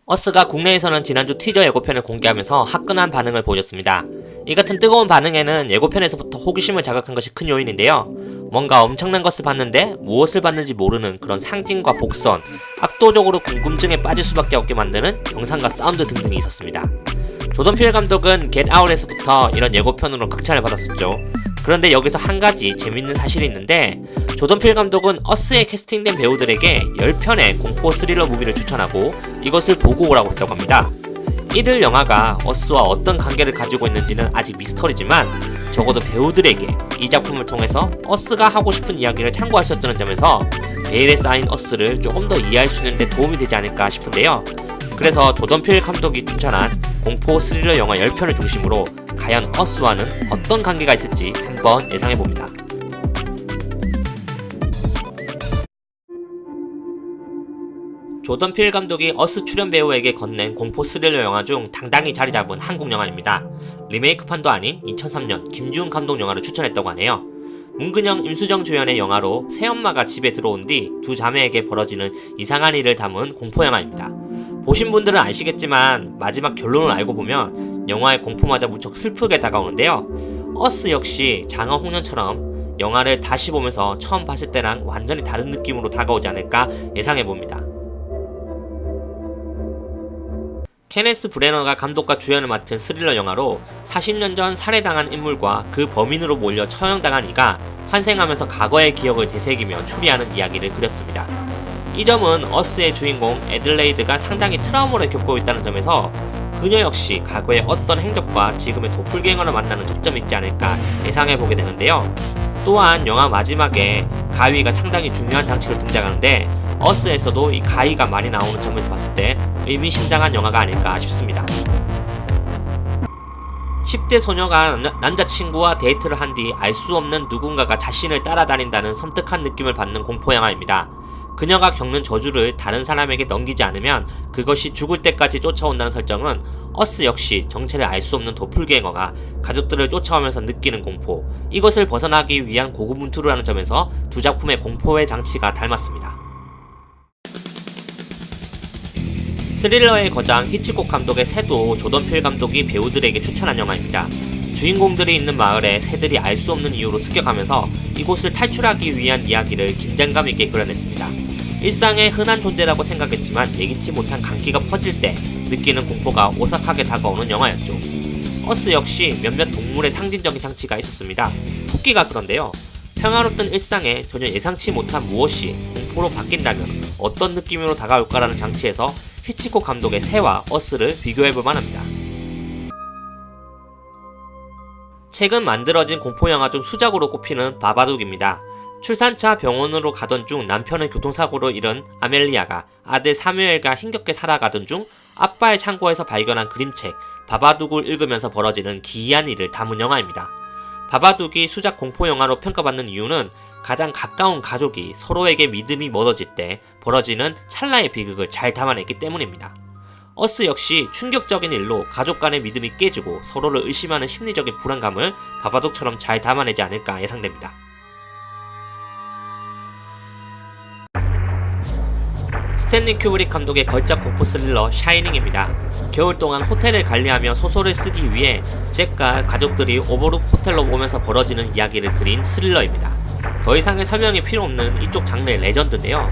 어스가 국내에서는 지난주 티저 예고편을 공개하면서 화끈한 반응을 보여줬습니다. 이 같은 뜨거운 반응에는 예고편에서부터 호기심을 자극한 것이 큰 요인인데요. 뭔가 엄청난 것을 봤는데 무엇을 봤는지 모르는 그런 상징과 복선, 압도적으로 궁금증에 빠질 수밖에 없게 만드는 영상과 사운드 등등이 있었습니다. 조던 필 감독은 겟 아웃에서부터 이런 예고편으로 극찬을 받았었죠. 그런데 여기서 한 가지 재밌는 사실이 있는데, 조던 필 감독은 어스에 캐스팅된 배우들에게 10편의 공포 스릴러 무비를 추천하고 이것을 보고 오라고 했다고 합니다. 이들 영화가 어스와 어떤 관계를 가지고 있는지는 아직 미스터리지만 적어도 배우들에게 이 작품을 통해서 어스가 하고 싶은 이야기를 참고할 수 있다는 점에서 베일에 쌓인 어스를 조금 더 이해할 수 있는 데 도움이 되지 않을까 싶은데요. 그래서 조던 필 감독이 추천한 공포 스릴러 영화 10편을 중심으로 과연 어스와는 어떤 관계가 있을지 한번 예상해봅니다. 조던 필 감독이 어스 출연 배우에게 건넨 공포 스릴러 영화 중 당당히 자리 잡은 한국 영화입니다. 리메이크판도 아닌 2003년 김주훈 감독 영화를 추천했다고 하네요. 문근영, 임수정 주연의 영화로 새엄마가 집에 들어온 뒤 두 자매에게 벌어지는 이상한 일을 담은 공포 영화입니다. 보신 분들은 아시겠지만 마지막 결론을 알고 보면 영화의 공포마저 무척 슬프게 다가오는데요. 어스 역시 장어 홍련처럼 영화를 다시 보면서 처음 봤을 때랑 완전히 다른 느낌으로 다가오지 않을까 예상해봅니다. 케네스 브래너가 감독과 주연을 맡은 스릴러 영화로 40년 전 살해당한 인물과 그 범인으로 몰려 처형당한 이가 환생하면서 과거의 기억을 되새기며 추리하는 이야기를 그렸습니다. 이 점은 어스의 주인공 애들레이드가 상당히 트라우마를 겪고 있다는 점에서 그녀 역시 과거의 어떤 행적과 지금의 도플갱어를 만나는 접점이 있지 않을까 예상해보게 되는데요. 또한 영화 마지막에 가위가 상당히 중요한 장치로 등장하는데 어스에서도 이 가위가 많이 나오는 점에서 봤을 때 의미심장한 영화가 아닐까 싶습니다. 10대 소녀가 남자친구와 데이트를 한 뒤 알 수 없는 누군가가 자신을 따라다닌다는 섬뜩한 느낌을 받는 공포영화입니다. 그녀가 겪는 저주를 다른 사람에게 넘기지 않으면 그것이 죽을 때까지 쫓아온다는 설정은 어스 역시 정체를 알 수 없는 도플갱어가 가족들을 쫓아오면서 느끼는 공포, 이것을 벗어나기 위한 고군분투라는 점에서 두 작품의 공포의 장치가 닮았습니다. 스릴러의 거장 히치콕 감독의 새도 조던 필 감독이 배우들에게 추천한 영화입니다. 주인공들이 있는 마을에 새들이 알 수 없는 이유로 습격하면서 이곳을 탈출하기 위한 이야기를 긴장감 있게 그려냈습니다. 일상의 흔한 존재라고 생각했지만 예기치 못한 강기가 퍼질 때 느끼는 공포가 오싹하게 다가오는 영화였죠. 어스 역시 몇몇 동물의 상징적인 장치가 있었습니다. 토끼가 그런데요. 평화롭던 일상에 전혀 예상치 못한 무엇이 공포로 바뀐다면 어떤 느낌으로 다가올까라는 장치에서 히치콕 감독의 새와 어스를 비교해볼 만합니다. 최근 만들어진 공포영화 중 수작으로 꼽히는 바바둑입니다. 출산차 병원으로 가던 중 남편을 교통사고로 잃은 아멜리아가 아들 사뮤엘과 힘겹게 살아가던 중 아빠의 창고에서 발견한 그림책 바바둑을 읽으면서 벌어지는 기이한 일을 담은 영화입니다. 바바둑이 수작 공포영화로 평가받는 이유는 가장 가까운 가족이 서로에게 믿음이 멀어질 때 벌어지는 찰나의 비극을 잘 담아냈기 때문입니다. 어스 역시 충격적인 일로 가족 간의 믿음이 깨지고 서로를 의심하는 심리적인 불안감을 바바둑처럼 잘 담아내지 않을까 예상됩니다. 스탠리 큐브릭 감독의 걸작 공포 스릴러 샤이닝입니다. 겨울 동안 호텔을 관리하며 소설을 쓰기 위해 잭과 가족들이 오버룩 호텔로 오면서 벌어지는 이야기를 그린 스릴러입니다. 더 이상의 설명이 필요 없는 이쪽 장르의 레전드인데요.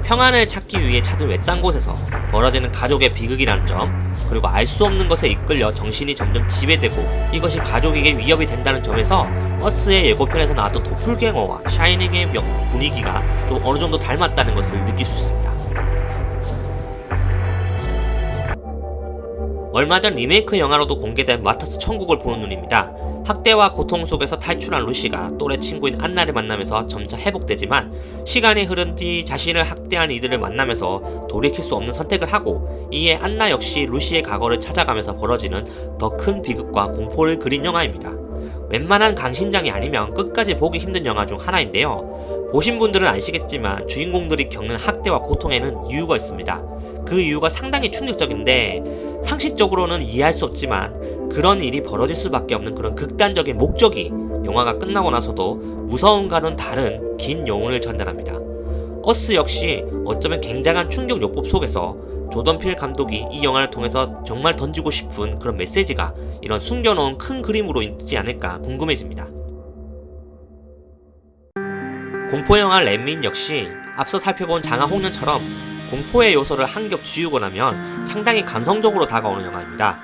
평안을 찾기 위해 찾은 외딴 곳에서 벌어지는 가족의 비극이라는 점, 그리고 알 수 없는 것에 이끌려 정신이 점점 지배되고 이것이 가족에게 위협이 된다는 점에서 어스의 예고편에서 나왔던 도플갱어와 샤이닝의 분위기가 좀 어느정도 닮았다는 것을 느낄 수 있습니다. 얼마 전 리메이크 영화로도 공개된 마터스 천국을 보는 눈입니다. 학대와 고통 속에서 탈출한 루시가 또래 친구인 안나를 만나면서 점차 회복되지만 시간이 흐른 뒤 자신을 학대한 이들을 만나면서 돌이킬 수 없는 선택을 하고 이에 안나 역시 루시의 과거를 찾아가면서 벌어지는 더 큰 비극과 공포를 그린 영화입니다. 웬만한 강신장이 아니면 끝까지 보기 힘든 영화 중 하나인데요. 보신 분들은 아시겠지만 주인공들이 겪는 학대와 고통에는 이유가 있습니다. 그 이유가 상당히 충격적인데 상식적으로는 이해할 수 없지만 그런 일이 벌어질 수밖에 없는 그런 극단적인 목적이 영화가 끝나고 나서도 무서움과는 다른 긴 여운을 전달합니다. 어스 역시 어쩌면 굉장한 충격 요법 속에서 조던 필 감독이 이 영화를 통해서 정말 던지고 싶은 그런 메시지가 이런 숨겨놓은 큰 그림으로 있지 않을까 궁금해집니다. 공포영화 렛민 역시 앞서 살펴본 장화홍련처럼 공포의 요소를 한 겹 지우고 나면 상당히 감성적으로 다가오는 영화입니다.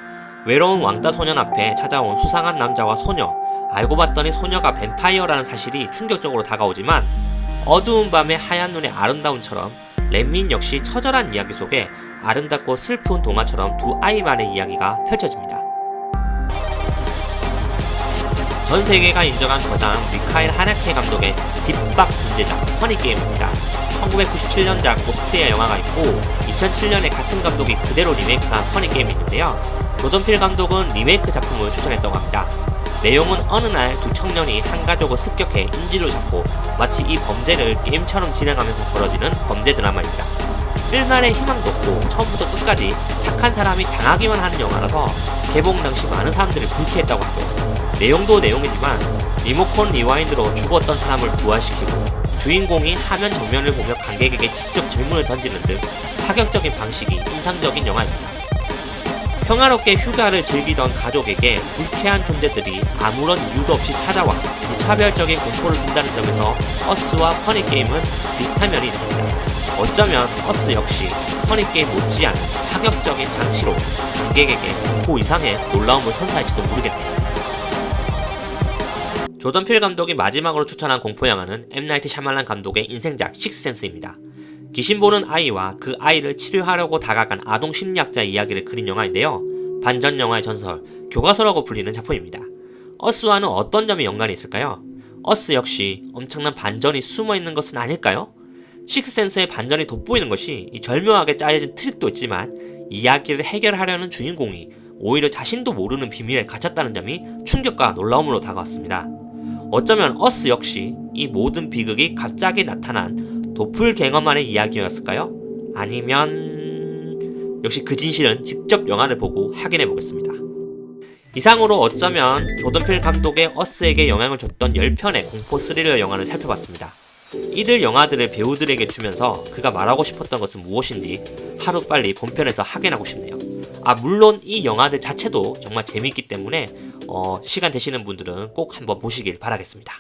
외로운 왕따 소년 앞에 찾아온 수상한 남자와 소녀, 알고 봤더니 소녀가 뱀파이어라는 사실이 충격적으로 다가오지만 어두운 밤의 하얀 눈의 아름다움처럼 렛민 역시 처절한 이야기 속에 아름답고 슬픈 동화처럼 두 아이만의 이야기가 펼쳐집니다. 전 세계가 인정한 거장 미카엘 하네케 감독의 딥박 문제작 퍼니게임입니다. 1997년작 오스트리아 영화가 있고 2007년에 같은 감독이 그대로 리메이크한 퍼니게임이 있는데요. 조던 필 감독은 리메이크 작품을 추천했다고 합니다. 내용은 어느 날 두 청년이 한 가족을 습격해 인질로 잡고 마치 이 범죄를 게임처럼 진행하면서 벌어지는 범죄 드라마입니다. 일말의 희망도 없고 처음부터 끝까지 착한 사람이 당하기만 하는 영화라서 개봉 당시 많은 사람들이 불쾌했다고 하고, 내용도 내용이지만 리모컨 리와인드로 죽었던 사람을 부활시키고 주인공이 화면 정면을 보며 관객에게 직접 질문을 던지는 등 파격적인 방식이 인상적인 영화입니다. 평화롭게 휴가를 즐기던 가족에게 불쾌한 존재들이 아무런 이유도 없이 찾아와 무차별적인 공포를 준다는 점에서 어스와 퍼니게임은 비슷한 면이 있습니다. 어쩌면 어스 역시 퍼니게임 못지않은 파격적인 장치로 관객에게 공포 이상의 놀라움을 선사할지도 모르겠네요. 조던 필 감독이 마지막으로 추천한 공포영화는 M. 나이트 샤말란 감독의 인생작 식스센스입니다. 귀신 보는 아이와 그 아이를 치료하려고 다가간 아동 심리학자 이야기를 그린 영화인데요. 반전 영화의 전설, 교과서라고 불리는 작품입니다. 어스와는 어떤 점이 연관이 있을까요? 어스 역시 엄청난 반전이 숨어있는 것은 아닐까요? 식스센스의 반전이 돋보이는 것이 이 절묘하게 짜여진 트릭도 있지만 이야기를 해결하려는 주인공이 오히려 자신도 모르는 비밀에 갇혔다는 점이 충격과 놀라움으로 다가왔습니다. 어쩌면 어스 역시 이 모든 비극이 갑자기 나타난 도플갱어만의 이야기였을까요? 아니면 역시 그 진실은 직접 영화를 보고 확인해 보겠습니다. 이상으로 어쩌면 조던 필 감독의 어스에게 영향을 줬던 10편의 공포 스릴러 영화를 살펴봤습니다. 이들 영화들을 배우들에게 주면서 그가 말하고 싶었던 것은 무엇인지 하루빨리 본편에서 확인하고 싶네요. 물론 이 영화들 자체도 정말 재밌기 때문에 시간 되시는 분들은 꼭 한번 보시길 바라겠습니다.